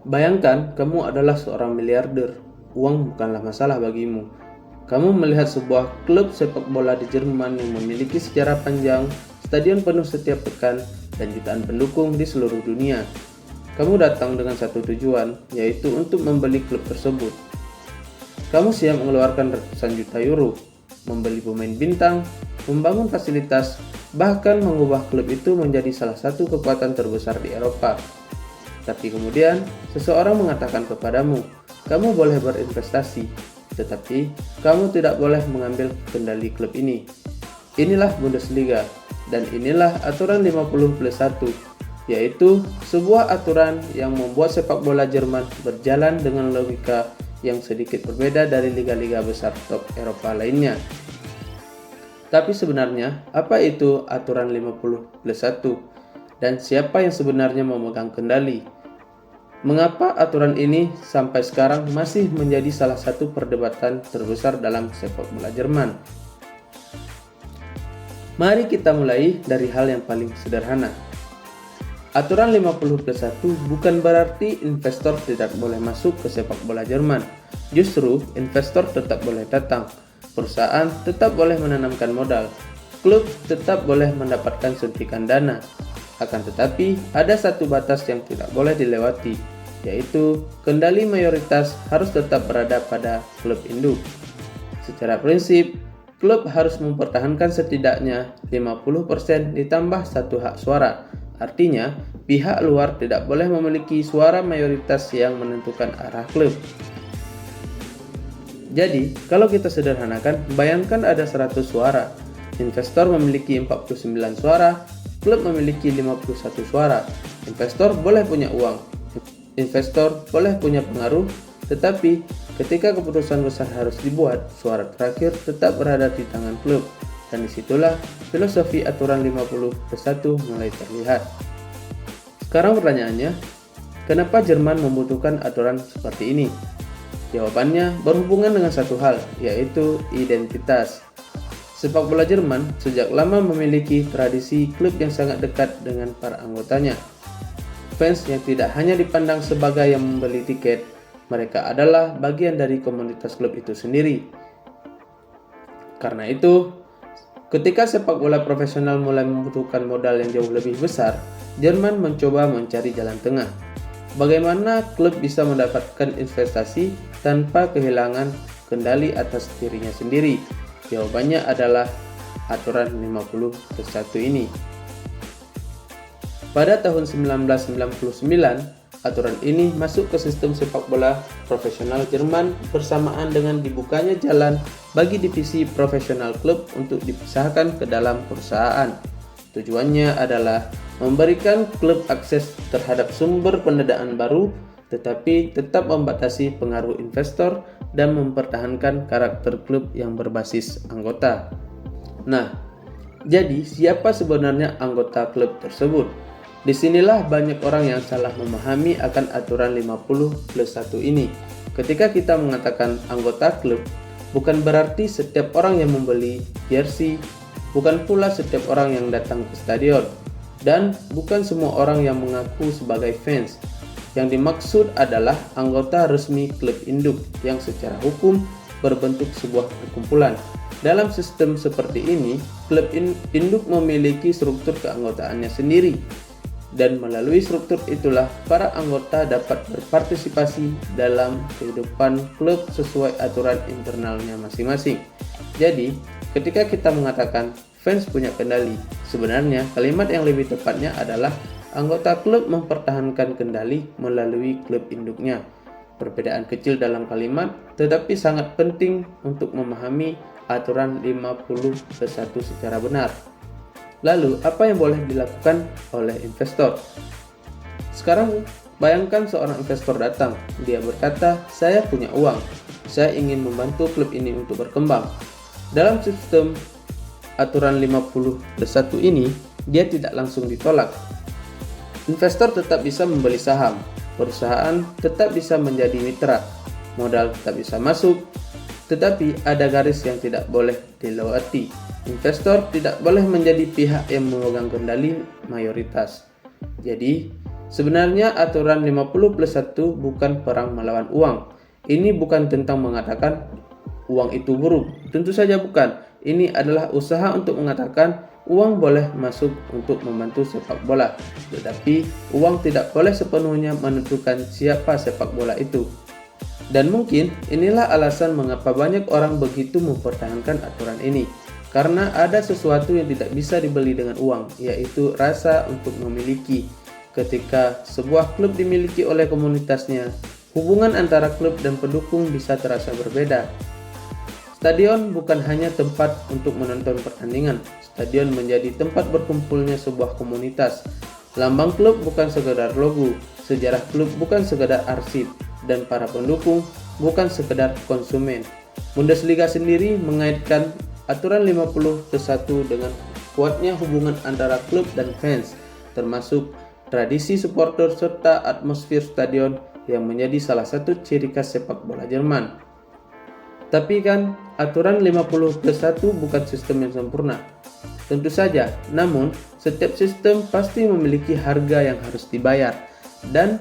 Bayangkan kamu adalah seorang miliarder. Uang bukanlah masalah bagimu. Kamu melihat sebuah klub sepak bola di Jerman yang memiliki sejarah panjang, stadion penuh setiap pekan, dan jutaan pendukung di seluruh dunia. Kamu datang dengan satu tujuan, yaitu untuk membeli klub tersebut. Kamu siap mengeluarkan ratusan juta euro, membeli pemain bintang, membangun fasilitas, bahkan mengubah klub itu menjadi salah satu kekuatan terbesar di Eropa. Tapi kemudian, seseorang mengatakan kepadamu, kamu boleh berinvestasi, tetapi kamu tidak boleh mengambil kendali klub ini. Inilah Bundesliga, dan inilah aturan 50+1, yaitu sebuah aturan yang membuat sepak bola Jerman berjalan dengan logika yang sedikit berbeda dari liga-liga besar top Eropa lainnya. Tapi sebenarnya, apa itu aturan 50+1? Dan siapa yang sebenarnya memegang kendali? Mengapa aturan ini sampai sekarang masih menjadi salah satu perdebatan terbesar dalam sepak bola Jerman? Mari kita mulai dari hal yang paling sederhana. Aturan 50+1 bukan berarti investor tidak boleh masuk ke sepak bola Jerman. Justru, investor tetap boleh datang, perusahaan tetap boleh menanamkan modal, klub tetap boleh mendapatkan suntikan dana. Akan tetapi, ada satu batas yang tidak boleh dilewati, yaitu kendali mayoritas harus tetap berada pada klub induk. Secara prinsip, klub harus mempertahankan setidaknya 50% ditambah satu hak suara. Artinya, pihak luar tidak boleh memiliki suara mayoritas yang menentukan arah klub. Jadi, kalau kita sederhanakan, bayangkan ada 100 suara. Investor memiliki 49 suara, klub memiliki 51 suara. Investor boleh punya uang, investor boleh punya pengaruh, tetapi ketika keputusan besar harus dibuat, suara terakhir tetap berada di tangan klub. Dan disitulah filosofi aturan 50+1 mulai terlihat. Sekarang pertanyaannya, kenapa Jerman membutuhkan aturan seperti ini? Jawabannya berhubungan dengan satu hal, yaitu identitas. Sepak bola Jerman sejak lama memiliki tradisi klub yang sangat dekat dengan para anggotanya. Fans yang tidak hanya dipandang sebagai yang membeli tiket, mereka adalah bagian dari komunitas klub itu sendiri. Karena itu, ketika sepak bola profesional mulai membutuhkan modal yang jauh lebih besar, Jerman mencoba mencari jalan tengah. Bagaimana klub bisa mendapatkan investasi tanpa kehilangan kendali atas dirinya sendiri? Jawabannya adalah aturan 50+1 ini. Pada tahun 1999, aturan ini masuk ke sistem sepak bola profesional Jerman bersamaan dengan dibukanya jalan bagi divisi profesional klub untuk dipisahkan ke dalam perusahaan. Tujuannya adalah memberikan klub akses terhadap sumber pendanaan baru, tetapi tetap membatasi pengaruh investor dan mempertahankan karakter klub yang berbasis anggota. Nah, jadi siapa sebenarnya anggota klub tersebut? Disinilah banyak orang yang salah memahami akan aturan 50+1 ini. Ketika kita mengatakan anggota klub, bukan berarti setiap orang yang membeli jersey, bukan pula setiap orang yang datang ke stadion, dan bukan semua orang yang mengaku sebagai fans. Yang dimaksud adalah anggota resmi klub induk yang secara hukum berbentuk sebuah perkumpulan. Dalam sistem seperti ini, klub induk memiliki struktur keanggotaannya sendiri. Dan melalui struktur itulah para anggota dapat berpartisipasi dalam kehidupan klub sesuai aturan internalnya masing-masing. Jadi, ketika kita mengatakan fans punya kendali, sebenarnya kalimat yang lebih tepatnya adalah anggota klub mempertahankan kendali melalui klub induknya. Perbedaan kecil dalam kalimat, tetapi sangat penting untuk memahami aturan 50+1 secara benar. Lalu, apa yang boleh dilakukan oleh investor? Sekarang, bayangkan seorang investor datang. Dia berkata, saya punya uang. Saya ingin membantu klub ini untuk berkembang. Dalam sistem aturan 50+1 ini, dia tidak langsung ditolak. Investor tetap bisa membeli saham. Perusahaan tetap bisa menjadi mitra. Modal tetap bisa masuk. Tetapi ada garis yang tidak boleh dilewati. Investor tidak boleh menjadi pihak yang memegang kendali mayoritas. Jadi, Sebenarnya aturan 50+1 bukan perang melawan uang. Ini bukan tentang mengatakan uang itu buruk. Tentu saja bukan. Ini adalah usaha untuk mengatakan uang boleh masuk untuk membantu sepak bola. Tetapi uang tidak boleh sepenuhnya menentukan siapa sepak bola itu. Dan mungkin inilah alasan mengapa banyak orang begitu mempertahankan aturan ini. Karena ada sesuatu yang tidak bisa dibeli dengan uang, yaitu rasa untuk memiliki. Ketika sebuah klub dimiliki oleh komunitasnya, hubungan antara klub dan pendukung bisa terasa berbeda. Stadion bukan hanya tempat untuk menonton pertandingan. Stadion menjadi tempat berkumpulnya sebuah komunitas. Lambang klub bukan sekedar logo, sejarah klub bukan sekedar arsip, dan para pendukung bukan sekedar konsumen. Bundesliga sendiri mengaitkan aturan 50+1 dengan kuatnya hubungan antara klub dan fans, termasuk tradisi supporter serta atmosfer stadion yang menjadi salah satu ciri khas sepak bola Jerman. Tapi kan, aturan 50+1 bukan sistem yang sempurna. Tentu saja, namun setiap sistem pasti memiliki harga yang harus dibayar. Dan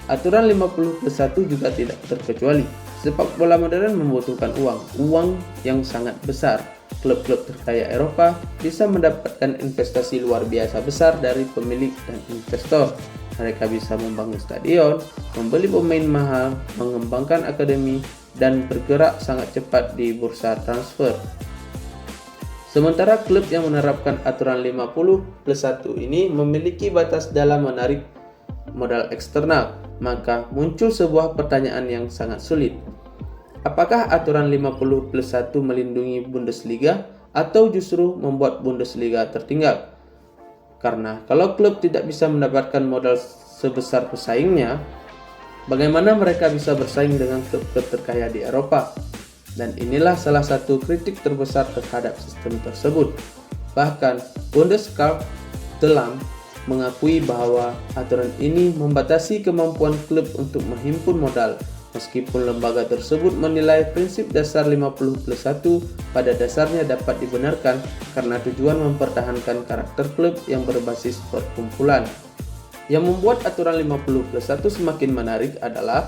aturan 50+1 juga tidak terkecuali. Sepak bola modern membutuhkan uang yang sangat besar. Klub-klub terkaya Eropa bisa mendapatkan investasi luar biasa besar dari pemilik dan investor. Mereka bisa membangun stadion, membeli pemain mahal, mengembangkan akademi, dan bergerak sangat cepat di bursa transfer. Sementara klub yang menerapkan aturan 50+1 ini memiliki batas dalam menarik modal eksternal, maka muncul sebuah pertanyaan yang sangat sulit. Apakah aturan 50+1 melindungi Bundesliga atau justru membuat Bundesliga tertinggal? Karena kalau klub tidak bisa mendapatkan modal sebesar pesaingnya, bagaimana mereka bisa bersaing dengan klub-klub terkaya di Eropa? Dan inilah salah satu kritik terbesar terhadap sistem tersebut. Bahkan Bundeskartellamt mengakui bahwa aturan ini membatasi kemampuan klub untuk menghimpun modal. Meskipun lembaga tersebut menilai prinsip dasar 50+1 pada dasarnya dapat dibenarkan karena tujuan mempertahankan karakter klub yang berbasis perkumpulan. Yang membuat aturan 50+1 semakin menarik adalah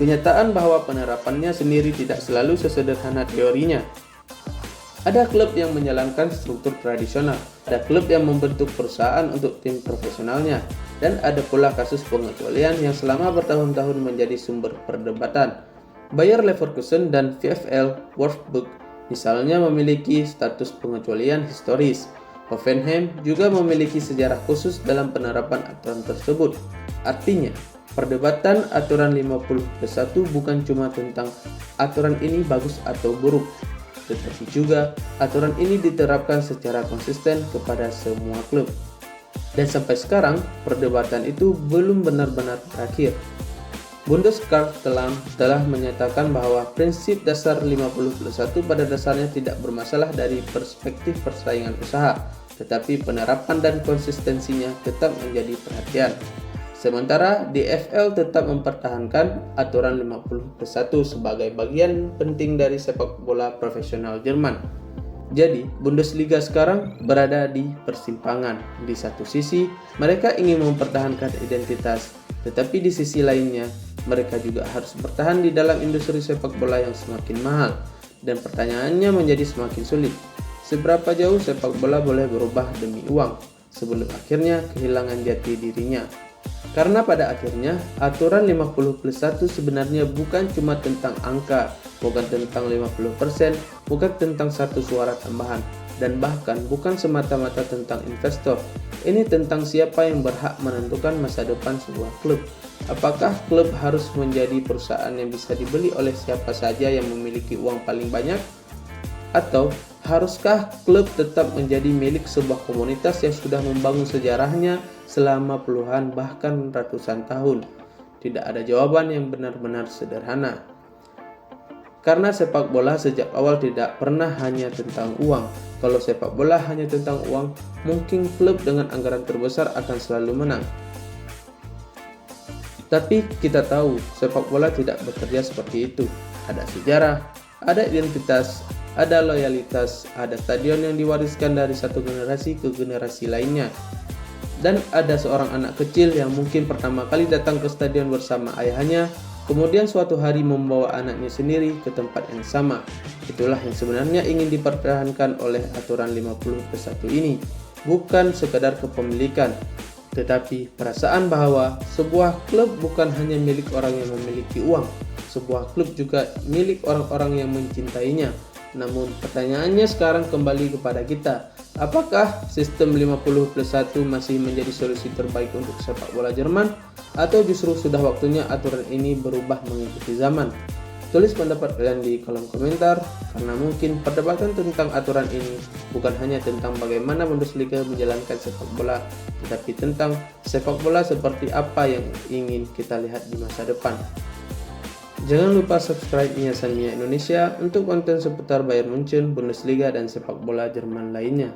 kenyataan bahwa penerapannya sendiri tidak selalu sesederhana teorinya. Ada klub yang menjalankan struktur tradisional, ada klub yang membentuk perusahaan untuk tim profesionalnya, dan ada pula kasus pengecualian yang selama bertahun-tahun menjadi sumber perdebatan. Bayer Leverkusen dan VfL Wolfsburg misalnya memiliki status pengecualian historis. Hoffenheim juga memiliki sejarah khusus dalam penerapan aturan tersebut. Artinya, perdebatan aturan 50+1 bukan cuma tentang aturan ini bagus atau buruk, tetapi juga aturan ini diterapkan secara konsisten kepada semua klub. Dan sampai sekarang, perdebatan itu belum benar-benar berakhir. Bundeskartellamt telah menyatakan bahwa prinsip dasar 50+1 pada dasarnya tidak bermasalah dari perspektif persaingan usaha, tetapi penerapan dan konsistensinya tetap menjadi perhatian. Sementara DFL tetap mempertahankan aturan 50+1 sebagai bagian penting dari sepak bola profesional Jerman. Jadi, Bundesliga sekarang berada di persimpangan. Di satu sisi, mereka ingin mempertahankan identitas, tetapi di sisi lainnya, mereka juga harus bertahan di dalam industri sepak bola yang semakin mahal. Dan pertanyaannya menjadi semakin sulit. Seberapa jauh sepak bola boleh berubah demi uang, sebelum akhirnya kehilangan jati dirinya? Karena pada akhirnya, aturan 50+1 sebenarnya bukan cuma tentang angka, bukan tentang 50%, bukan tentang satu suara tambahan, dan bahkan bukan semata-mata tentang investor. Ini tentang siapa yang berhak menentukan masa depan sebuah klub. Apakah klub harus menjadi perusahaan yang bisa dibeli oleh siapa saja yang memiliki uang paling banyak? Atau haruskah klub tetap menjadi milik sebuah komunitas yang sudah membangun sejarahnya selama puluhan bahkan ratusan tahun? Tidak ada jawaban yang benar-benar sederhana. Karena sepak bola sejak awal tidak pernah hanya tentang uang. Kalau sepak bola hanya tentang uang, mungkin klub dengan anggaran terbesar akan selalu menang. Tapi kita tahu sepak bola tidak bekerja seperti itu. Ada sejarah, ada identitas, ada loyalitas, ada stadion yang diwariskan dari satu generasi ke generasi lainnya. Dan ada seorang anak kecil yang mungkin pertama kali datang ke stadion bersama ayahnya, kemudian suatu hari membawa anaknya sendiri ke tempat yang sama. Itulah yang sebenarnya ingin dipertahankan oleh aturan 50+1 ini. Bukan sekadar kepemilikan, tetapi perasaan bahwa sebuah klub bukan hanya milik orang yang memiliki uang. Sebuah klub juga milik orang-orang yang mencintainya. Namun pertanyaannya sekarang kembali kepada kita. Apakah sistem 50+1 masih menjadi solusi terbaik untuk sepak bola Jerman? Atau justru sudah waktunya aturan ini berubah mengikuti zaman? Tulis pendapat kalian di kolom komentar, karena mungkin perdebatan tentang aturan ini bukan hanya tentang bagaimana Bundesliga menjalankan sepak bola, tetapi tentang sepak bola seperti apa yang ingin kita lihat di masa depan. Jangan lupa subscribe Inyasan Mia Indonesia untuk konten seputar Bayern Munchen, Bundesliga, dan sepak bola Jerman lainnya.